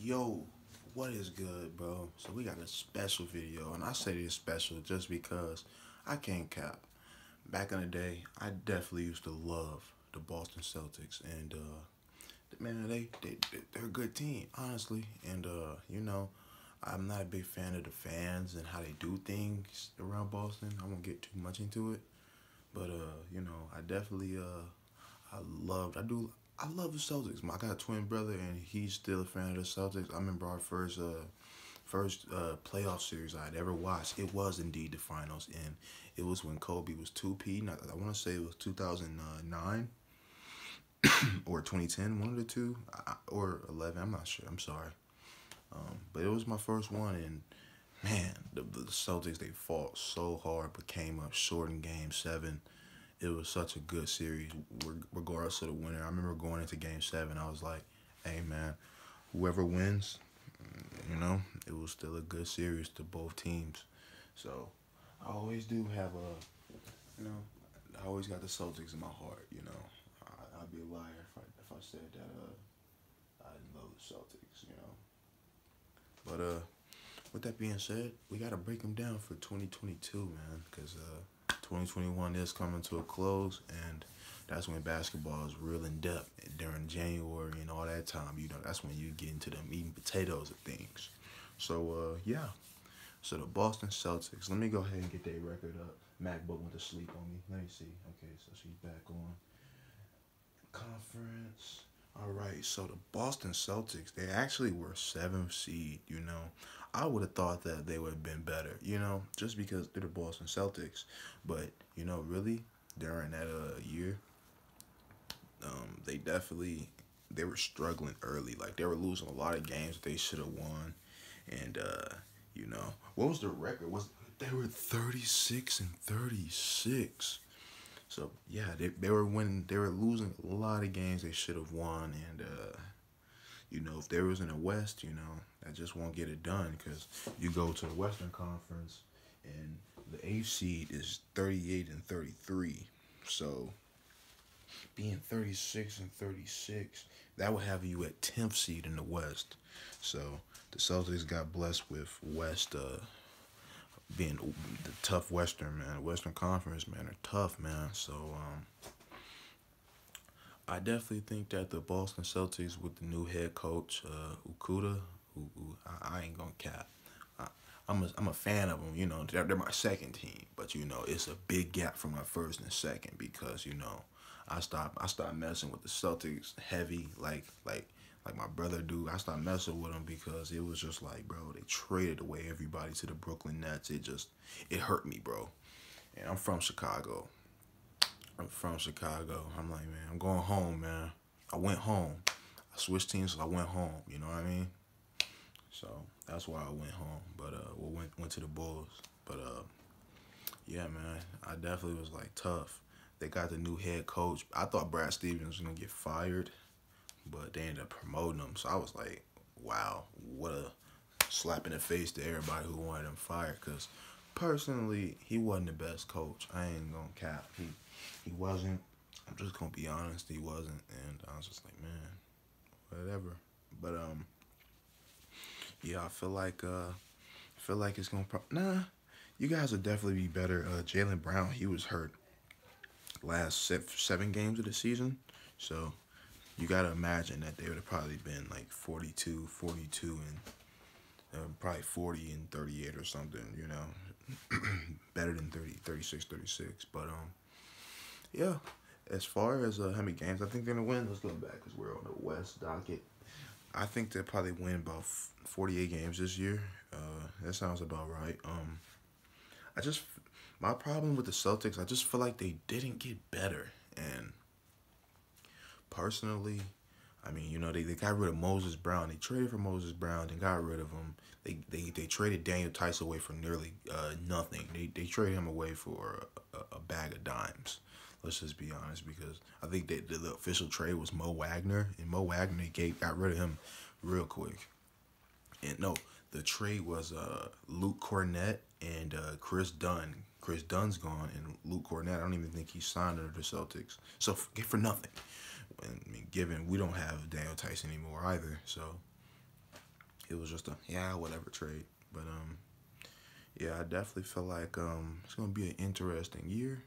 Yo, what is good, bro? So we got a special video, and I say it's special just because I can't cap. Back in the day, I definitely used to love the Boston Celtics, and man, they're a good team, honestly. And I'm not a big fan of the fans and how they do things around Boston. I won't get too much into it, but I definitely I love the Celtics. I got a twin brother, and he's still a fan of the Celtics. I remember our first playoff series I had ever watched. It was indeed the finals, and it was when Kobe was 2P. I want to say it was 2009 or 2010, one of the two, or 11. I'm not sure. I'm sorry. But it was my first one, and man, the Celtics, they fought so hard but came up short in Game 7. It was such a good series, regardless of the winner. I remember going into Game 7, I was like, hey, man, whoever wins, it was still a good series to both teams. So I always do have I always got the Celtics in my heart, I'd be a liar if I said that I didn't love the Celtics. But with that being said, we got to break them down for 2022, man, because 2021 is coming to a close, and that's when basketball is real in depth during January and all that time. That's when you get into the meat and potatoes of things. So, yeah. So the Boston Celtics. Let me go ahead and get their record up. MacBook went to sleep on me. Let me see. Okay, so she's back on. Conference. All right, so the Boston Celtics, they actually were 7th seed, I would have thought that they would have been better, just because they're the Boston Celtics. But, really, during that year, they were struggling early. Like, they were losing a lot of games that they should have won. And, what was the record? They were 36-36. So yeah, they were winning. They were losing a lot of games they should have won, and if there was in the West, that just won't get it done, because you go to the Western Conference, and the 8th seed is 38-33. So being 36-36, that would have you at 10th seed in the West. So the Celtics got blessed with West. Being the tough Western, man. Western Conference, man, are tough, man. So, I definitely think that the Boston Celtics with the new head coach, Okuda, who I ain't gonna cap. I'm a fan of them, they're my second team, but it's a big gap from my first and second, because I stopped messing with the Celtics heavy like my brother do. I stopped messing with them because it was just like, bro, they traded away everybody to the Brooklyn Nets. It hurt me, bro. And I'm from Chicago. I'm like, man, I'm going home, man. I went home. I switched teams, so I went home. You know what I mean? So that's why I went home. But went to the Bulls. But yeah, man, I definitely was like tough. They got the new head coach. I thought Brad Stevens was gonna get fired, but they ended up promoting him. So I was like, wow, what a slap in the face to everybody who wanted him fired. Because personally, he wasn't the best coach. I ain't gonna cap. He wasn't. I'm just gonna be honest. He wasn't. And I was just like, man, whatever. But yeah, I feel like it's gonna. Nah, you guys would definitely be better. Jaylen Brown, he was hurt last 7 games of the season. So you got to imagine that they would have probably been like 42, and probably 40-38 or something, better than 36. But, yeah, as far as how many games I think they're going to win, let's go back because we're on the West docket. I think they'll probably win about 48 games this year. That sounds about right. My problem with the Celtics, I just feel like they didn't get better. And personally, I mean, they got rid of Moses Brown. They traded for Moses Brown and got rid of him. They traded Daniel Tice away for nearly nothing. They traded him away for a bag of dimes. Let's just be honest, because I think that the official trade was Mo Wagner, and Mo Wagner got rid of him real quick. And no, the trade was Luke Cornett and Chris Dunn. Chris Dunn's gone, and Luke Cornett, I don't even think he signed under the Celtics. So for nothing. I mean, given we don't have Daniel Tice anymore either, so it was just a yeah whatever trade. But yeah, I definitely feel like it's gonna be an interesting year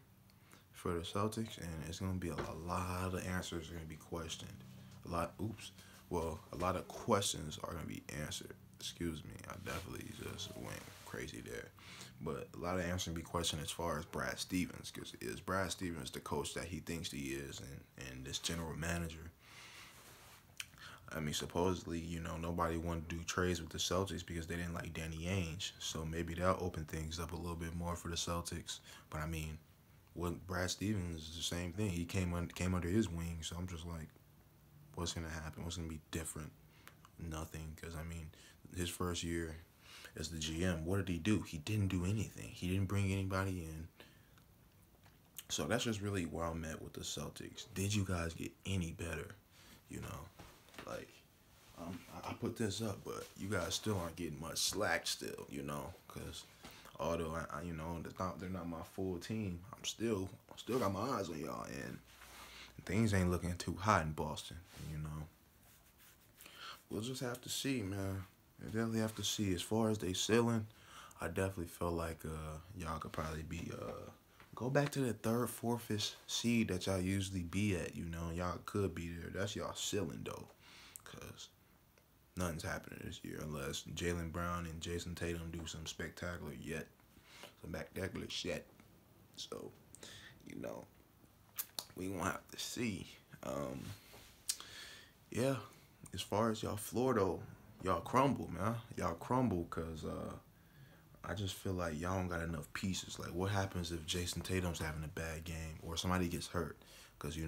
for the Celtics, and it's gonna be a lot of answers are gonna be questioned. A lot of questions are gonna be answered. Excuse me, I definitely just went crazy there. But a lot of answers gonna be questioned as far as Brad Stevens, because is Brad Stevens the coach that he thinks he is, and this general manager? I mean, supposedly, nobody wanted to do trades with the Celtics because they didn't like Danny Ainge. So maybe that'll open things up a little bit more for the Celtics. But I mean, what Brad Stevens is the same thing. He came under his wing. So I'm just like, what's gonna happen? What's gonna be different? Nothing. Because I mean, his first year as the GM, what did he do? He didn't do anything. He didn't bring anybody in. So that's just really where I'm at with the Celtics. Did you guys get any better? Like, I put this up, but you guys still aren't getting much slack still, because although they're not my full team, I'm still got my eyes on y'all, and things ain't looking too hot in Boston, We'll just have to see, man. We definitely have to see. As far as they ceiling, I definitely feel like y'all could probably be go back to the third, fourth-ish seed that y'all usually be at, Y'all could be there. That's y'all ceiling though. Because nothing's happening this year unless Jaylen Brown and Jason Tatum do some spectacular shit. So, we gonna have to see. Yeah, as far as y'all floor though, y'all crumble, man. Y'all crumble because I just feel like y'all don't got enough pieces. Like, what happens if Jason Tatum's having a bad game or somebody gets hurt? Because, you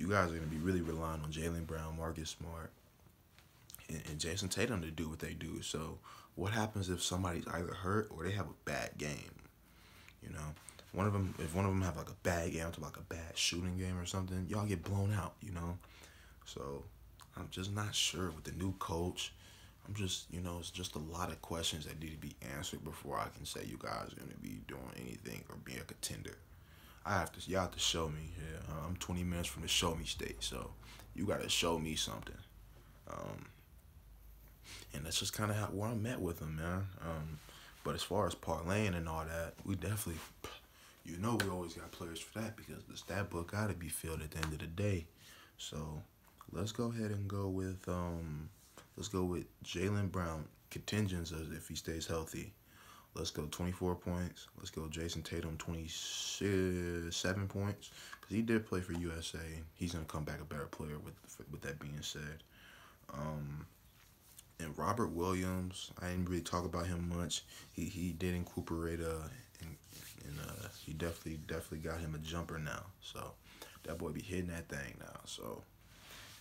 guys are going to be really relying on Jaylen Brown, Marcus Smart, and Jason Tatum to do what they do. So what happens if somebody's either hurt or they have a bad game? If one of them have like a bad game, like a bad shooting game or something, y'all get blown out. So I'm just not sure with the new coach. I'm just, it's just a lot of questions that need to be answered before I can say you guys are going to be doing anything or be a contender. Y'all have to show me. Yeah, I'm 20 minutes from the show me state, so you got to show me something. And that's just kind of where I'm at with them, man. But as far as parlaying and all that, we definitely, we always got players for that because the stat book got to be filled at the end of the day. So let's go ahead and go with Jaylen Brown contingents as if he stays healthy. Let's go 24 points. Let's go Jason Tatum 27 points because he did play for USA. He's gonna come back a better player with that being said. And Robert Williams, I didn't really talk about him much. He did incorporate and he definitely got him a jumper now. So that boy be hitting that thing now. So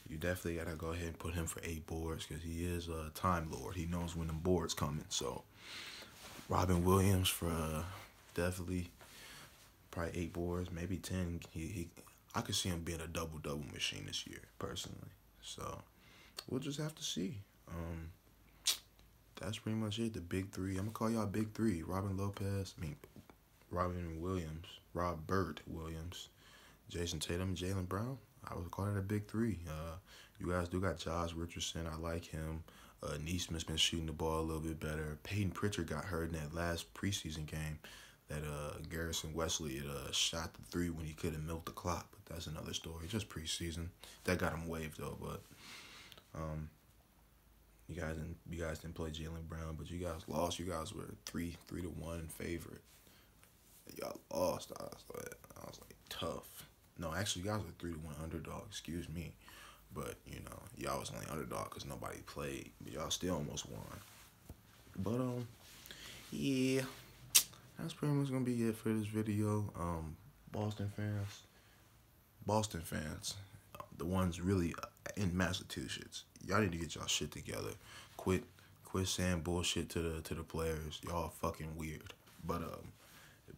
you definitely gotta go ahead and put him for 8 boards because he is a time lord. He knows when the board's coming. So Robin Williams for definitely probably 8 boards, maybe 10. I could see him being a double machine this year personally. So we'll just have to see. That's pretty much it. The big three. I'm gonna call y'all big three. Robert Williams, Jason Tatum, Jaylen Brown. I would call it a big three. You guys do got Josh Richardson. I like him. Neesmith's been shooting the ball a little bit better. Peyton Pritchard got hurt in that last preseason game that Garrison Wesley had shot the 3 when he could have milked the clock. But that's another story. Just preseason. That got him waived though. But you guys didn't play Jaylen Brown, but you guys lost. You guys were 3-1 favorite. Y'all lost. I was like tough. No, actually, you guys were 3-1 underdog. Excuse me. But, y'all was only underdog because nobody played. But y'all still almost won. But, yeah. That's pretty much going to be it for this video. Boston fans, the ones really in Massachusetts, y'all need to get y'all shit together. Quit saying bullshit to the players. Y'all fucking weird. But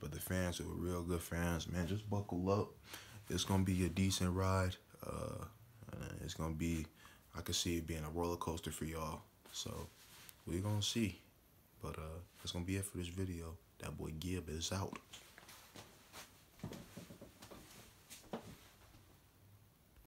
the fans who are real good fans, man, just buckle up. It's going to be a decent ride. It's going to be, I could see it being a roller coaster for y'all. So, we're going to see. But that's going to be it for this video. That boy Gibb is out.